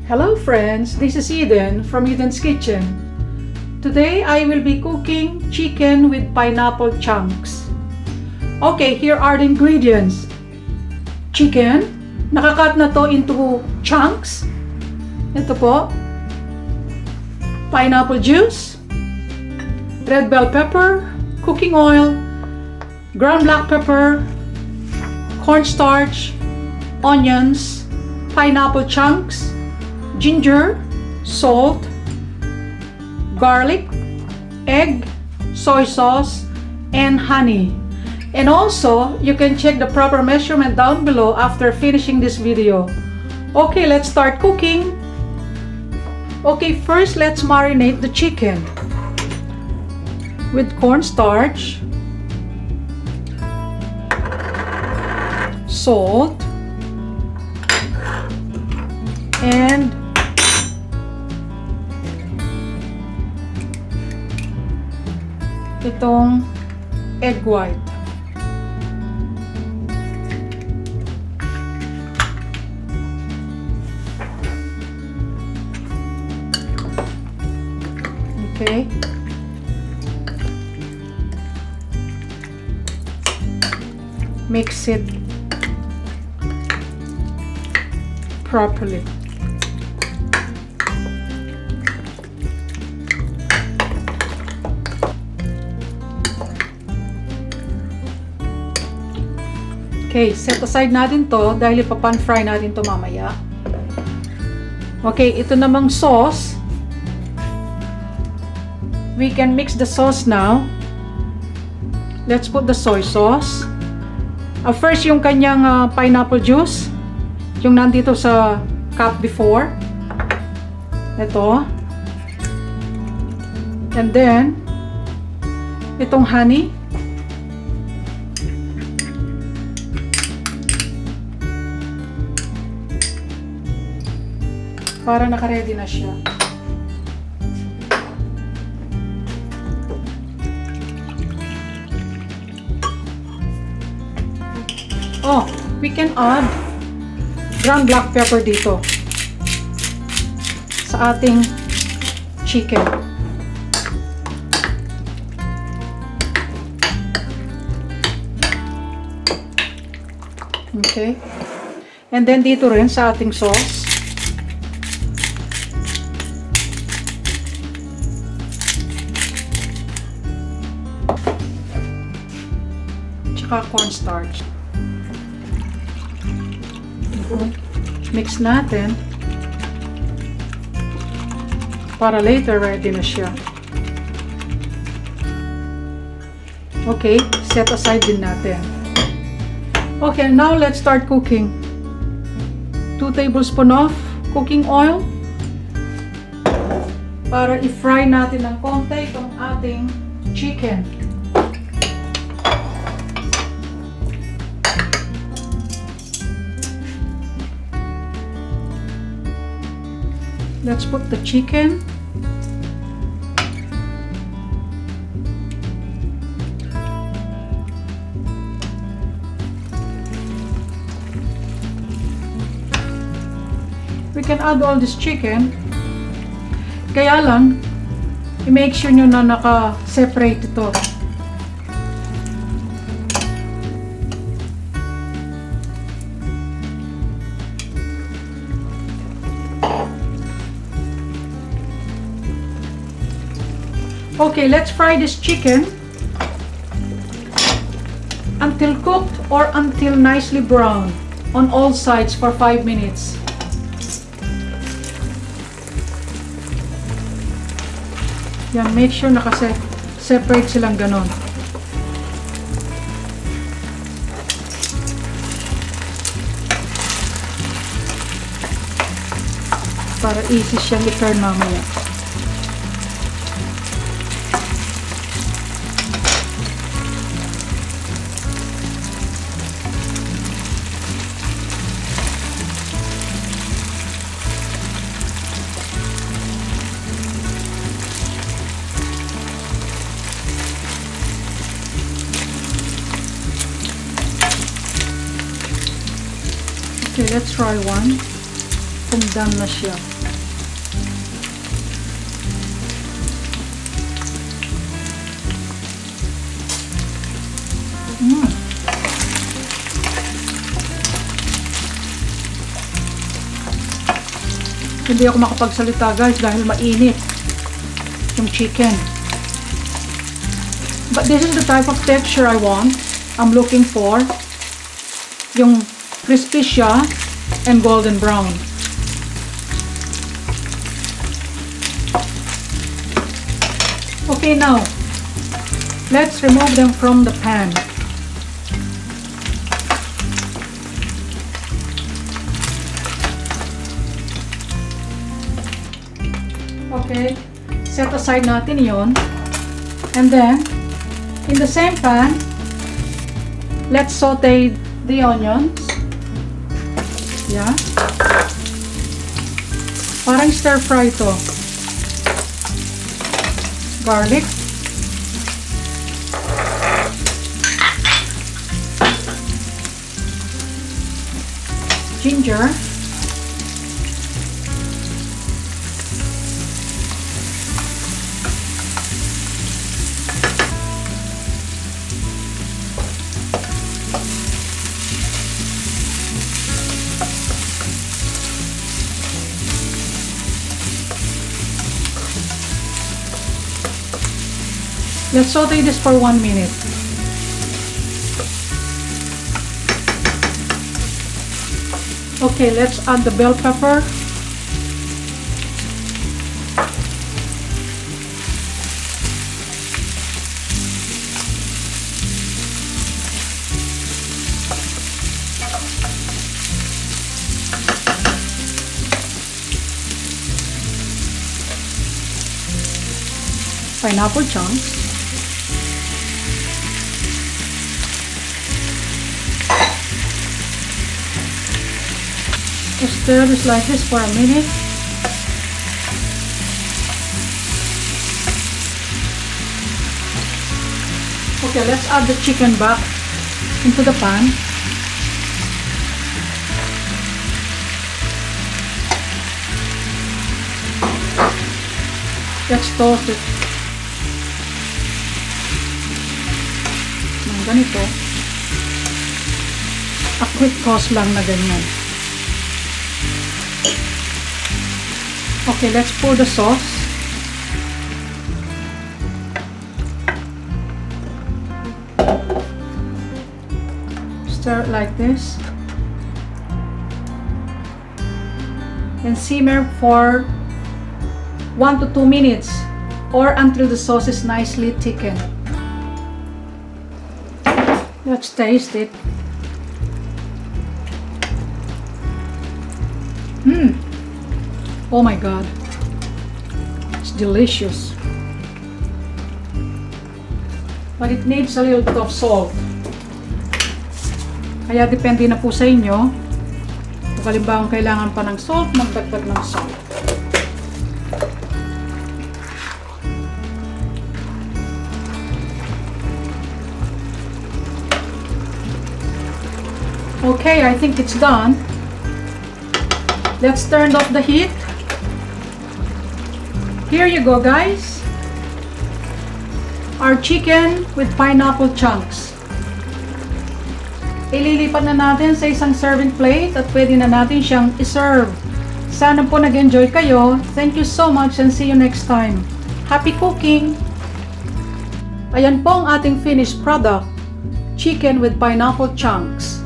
Hello friends, this is Eden from Eden's Kitchen. Today I will be cooking chicken with pineapple chunks. Okay, here are the ingredients. Chicken, nakakat na to into chunks. Ito po. Pineapple juice, red bell pepper, cooking oil, ground black pepper, cornstarch, onions, pineapple chunks, ginger, salt, garlic, egg, soy sauce, and honey. And also, you can check the proper measurement down below after finishing this video. Okay, let's start cooking. Okay, first let's marinate the chicken with cornstarch, salt, and itong egg white. Okay. Mix it properly. Okay, set aside natin to dahil ipapan-fry natin to mamaya. Okay, ito namang sauce. We can mix the sauce now. Let's put the soy sauce. First, yung kanyang pineapple juice. Yung nandito sa cup before. Ito. And then, itong honey. Para naka-ready na siya. Oh, we can add ground black pepper dito sa ating chicken. Okay. And then dito rin sa ating sauce. Tsaka cornstarch. Mix natin para later ready na siya. Okay, set aside din natin. Okay, now let's start cooking. 2 tablespoons of cooking oil para i-fry natin ng konti itong ating chicken. Let's put the chicken. We can add all this chicken. Kaya lang, i-make sure nyo na naka-separate ito. Okay, let's fry this chicken until cooked or until nicely brown on all sides for 5 minutes. Yan, make sure naka-separate silang ganon. Para easy siyang i-turn mamaya. Okay, let's try one. Kung done na siya. Hindi ako makapagsalita guys dahil mainit yung chicken. But this is the type of texture I want. I'm looking for yung crispy siya and golden brown. Okay, now let's remove them from the pan. Okay, set aside natin yon. And then, in the same pan, let's saute the onions. Yeah. Parang stir fry to. Garlic. Ginger. Let's saute this for 1 minute. Okay, let's add the bell pepper. Pineapple chunks. Just stir this like this for a minute. Okay, let's add the chicken back into the pan. Let's toast it ng ganito. A quick toast lang na ganyan. Okay, let's pour the sauce. Stir it like this. And simmer for 1 to 2 minutes or until the sauce is nicely thickened. Let's taste it. Oh my god, it's delicious, but it needs a little bit of salt, kaya depende na po sa inyo. Kung halimbawa kailangan pa ng salt, magdagdag ng salt. Okay, I think it's done. Let's turn off the heat. Here you go guys, our chicken with pineapple chunks. Ililipat na natin sa isang serving plate at pwede na natin siyang iserve. Sana po nag-enjoy kayo. Thank you so much and see you next time. Happy cooking! Ayan po ang ating finished product, chicken with pineapple chunks.